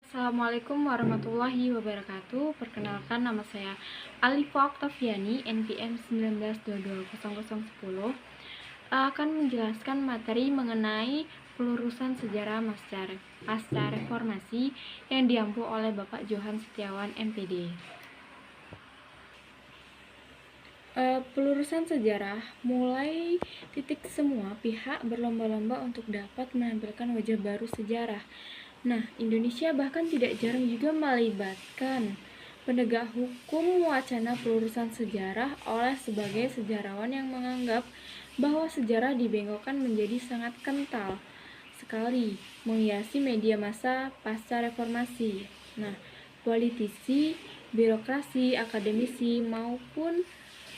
Assalamualaikum warahmatullahi wabarakatuh. Perkenalkan, nama saya Alifa Oktaviani, NPM 19220010, akan menjelaskan materi mengenai pelurusan sejarah pasca reformasi yang diampu oleh Bapak Johan Setiawan, MPD. Pelurusan sejarah mulai titik semua pihak berlomba-lomba untuk dapat menampilkan wajah baru sejarah. Nah, Indonesia bahkan tidak jarang juga melibatkan penegak hukum wacana pelurusan sejarah oleh sebagai sejarawan yang menganggap bahwa sejarah dibengkokkan menjadi sangat kental sekali menghiasi media massa pasca reformasi. Nah, politisi, birokrasi, akademisi maupun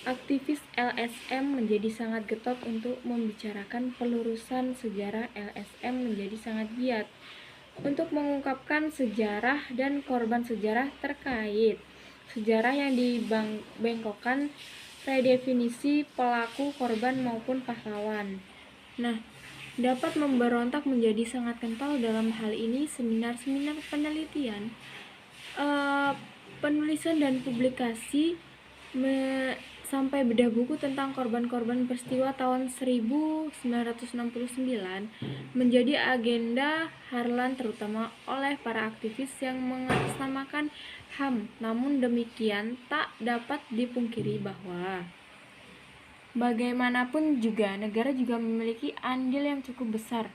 aktivis LSM menjadi sangat getol untuk membicarakan pelurusan sejarah. LSM menjadi sangat giat untuk mengungkapkan sejarah dan korban sejarah terkait sejarah yang dibengkokkan, redefinisi pelaku, korban maupun pahlawan. Nah, dapat memberontak menjadi sangat kental dalam hal ini seminar-seminar penelitian, penulisan dan publikasi sampai bedah buku tentang korban-korban peristiwa tahun 1969 menjadi agenda Harlan, terutama oleh para aktivis yang mengatasnamakan HAM. Namun demikian, tak dapat dipungkiri bahwa bagaimanapun juga negara juga memiliki andil yang cukup besar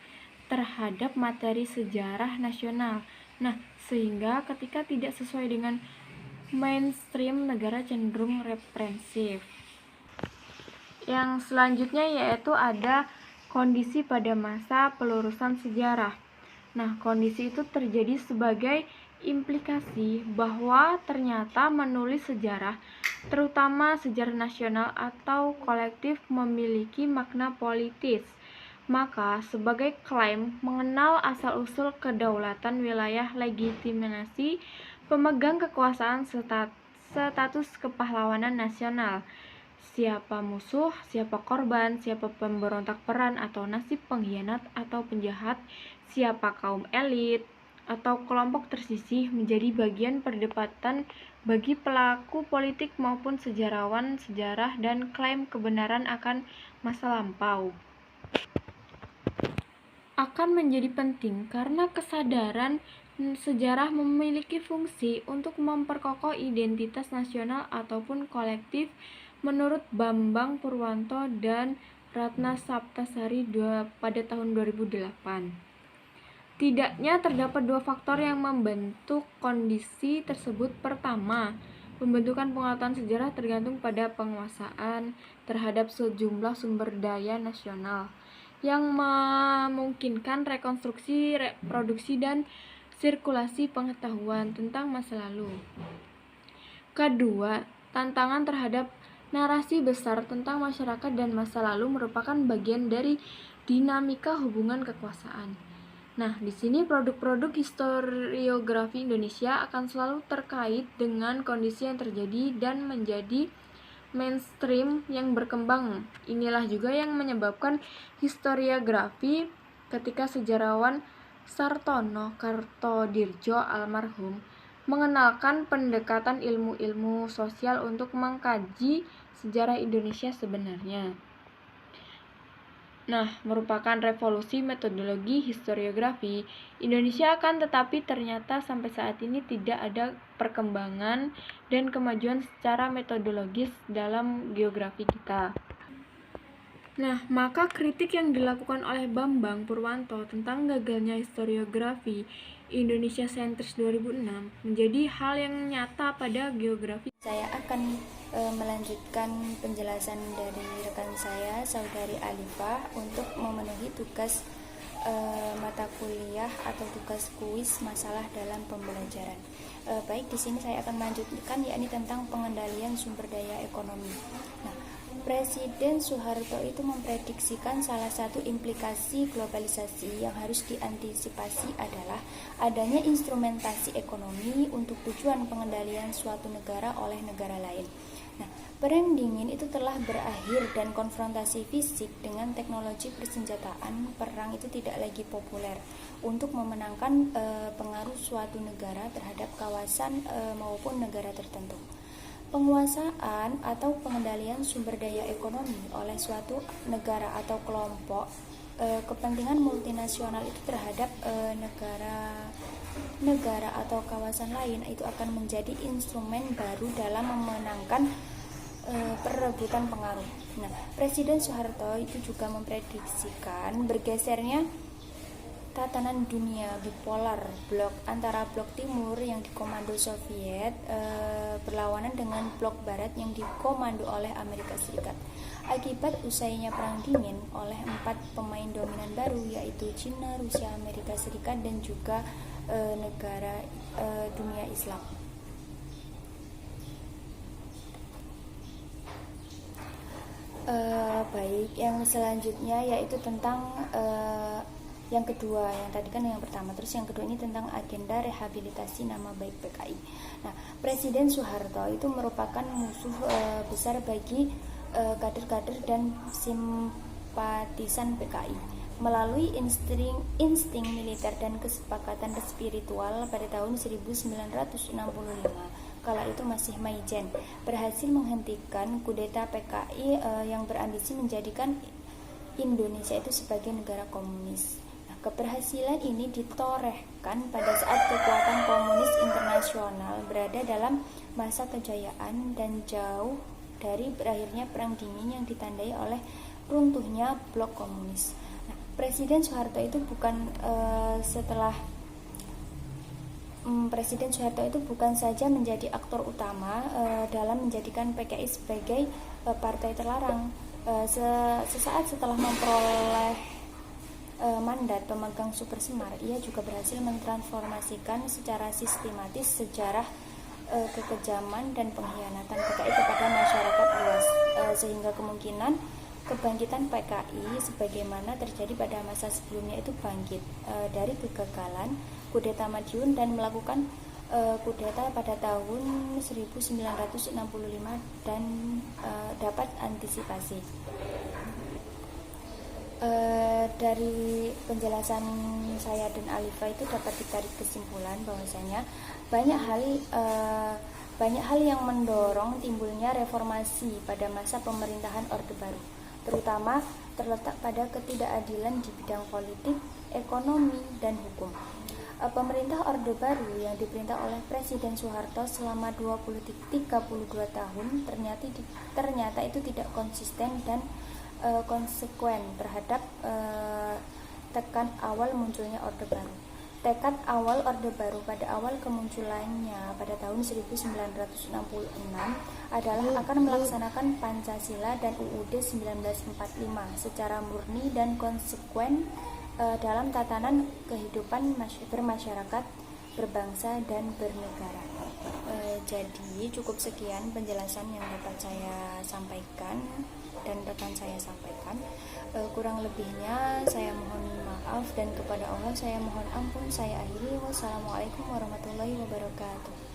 terhadap materi sejarah nasional. Nah, sehingga ketika tidak sesuai dengan mainstream, negara cenderung represif. Yang selanjutnya yaitu ada kondisi pada masa pelurusan sejarah. Nah, kondisi itu terjadi sebagai implikasi bahwa ternyata menulis sejarah, terutama sejarah nasional atau kolektif, memiliki makna politis. Maka, sebagai klaim mengenal asal-usul kedaulatan wilayah, legitimasi pemegang kekuasaan, status kepahlawanan nasional, siapa musuh, siapa korban, siapa pemberontak peran atau nasib pengkhianat atau penjahat, siapa kaum elit atau kelompok tersisih, menjadi bagian perdebatan bagi pelaku politik maupun sejarawan sejarah dan klaim kebenaran akan masa lampau akan menjadi penting karena kesadaran sejarah memiliki fungsi untuk memperkokoh identitas nasional ataupun kolektif menurut Bambang Purwanto dan Ratna Saptasari pada tahun 2008. Tidaknya terdapat dua faktor yang membentuk kondisi tersebut. Pertama, pembentukan pengetahuan sejarah tergantung pada penguasaan terhadap sejumlah sumber daya nasional yang memungkinkan rekonstruksi, reproduksi, dan sirkulasi pengetahuan tentang masa lalu. Kedua, tantangan terhadap narasi besar tentang masyarakat dan masa lalu merupakan bagian dari dinamika hubungan kekuasaan. Nah, di sini produk-produk historiografi Indonesia akan selalu terkait dengan kondisi yang terjadi dan menjadi mainstream yang berkembang. Inilah juga yang menyebabkan historiografi ketika sejarawan Sartono Kartodirjo almarhum mengenalkan pendekatan ilmu-ilmu sosial untuk mengkaji sejarah Indonesia sebenarnya. Nah, merupakan revolusi metodologi historiografi Indonesia tetapi ternyata sampai saat ini tidak ada perkembangan dan kemajuan secara metodologis dalam geografi kita. Nah, maka kritik yang dilakukan oleh Bambang Purwanto tentang gagalnya historiografi Indonesia sentris 2006 menjadi hal yang nyata pada geografi. Saya akan melanjutkan penjelasan dari rekan saya, Saudari Alifa, untuk memenuhi tugas mata kuliah atau tugas kuis masalah dalam pembelajaran. Baik, di sini saya akan melanjutkan yakni tentang pengendalian sumber daya ekonomi. Nah, Presiden Soeharto itu memprediksikan salah satu implikasi globalisasi yang harus diantisipasi adalah adanya instrumentasi ekonomi untuk tujuan pengendalian suatu negara oleh negara lain. Nah, Perang dingin itu telah berakhir dan konfrontasi fisik dengan teknologi persenjataan perang itu tidak lagi populer untuk memenangkan pengaruh suatu negara terhadap kawasan maupun negara tertentu. Penguasaan atau pengendalian sumber daya ekonomi oleh suatu negara atau kelompok kepentingan multinasional itu terhadap negara atau kawasan lain itu akan menjadi instrumen baru dalam memenangkan perebutan pengaruh. Nah, Presiden Soeharto itu juga memprediksikan bergesernya tatanan dunia bipolar blok antara blok timur yang dikomando Soviet berlawanan dengan blok barat yang dikomando oleh Amerika Serikat. Akibat usainya perang dingin oleh 4 pemain dominan baru yaitu Cina, Rusia, Amerika Serikat dan juga negara dunia Islam. Baik, yang selanjutnya yaitu tentang yang kedua, yang tadi kan yang pertama, terus yang kedua ini tentang agenda rehabilitasi nama baik PKI. Nah, Presiden Soeharto itu merupakan musuh besar bagi kader-kader dan simpatisan PKI. Melalui insting militer dan kesepakatan spiritual pada tahun 1965, kala itu masih Maijen, berhasil menghentikan kudeta PKI yang berambisi menjadikan Indonesia itu sebagai negara komunis. Nah, keberhasilan ini ditorehkan pada saat kekuatan komunis internasional berada dalam masa kejayaan dan jauh dari berakhirnya Perang Dingin yang ditandai oleh runtuhnya blok komunis. Nah, Presiden Soeharto itu Presiden Soeharto itu bukan saja menjadi aktor utama dalam menjadikan PKI sebagai partai terlarang. Sesaat setelah memperoleh mandat pemegang Super Semar, ia juga berhasil mentransformasikan secara sistematis sejarah kekejaman dan pengkhianatan PKI kepada masyarakat luas, sehingga kemungkinan kebangkitan PKI sebagaimana terjadi pada masa sebelumnya itu bangkit dari kegagalan kudeta Madiun dan melakukan kudeta pada tahun 1965 dan dapat antisipasi. Dari penjelasan saya dan Alifa itu dapat ditarik kesimpulan bahwasanya banyak hal yang mendorong timbulnya reformasi pada masa pemerintahan Orde Baru, terutama terletak pada ketidakadilan di bidang politik, ekonomi, dan hukum. Pemerintah Orde Baru yang diperintah oleh Presiden Soeharto selama 32 tahun ternyata itu tidak konsisten dan konsekuen terhadap tekad awal munculnya Orde Baru. Tekad awal Orde Baru pada awal kemunculannya pada tahun 1966 adalah akan melaksanakan Pancasila dan UUD 1945 secara murni dan konsekuen dalam tatanan kehidupan bermasyarakat, berbangsa, dan bernegara. Jadi cukup sekian penjelasan yang dapat saya sampaikan dan rekan saya sampaikan. Kurang lebihnya saya mohon maaf dan kepada Allah saya mohon ampun. Saya akhiri. Wassalamualaikum warahmatullahi wabarakatuh.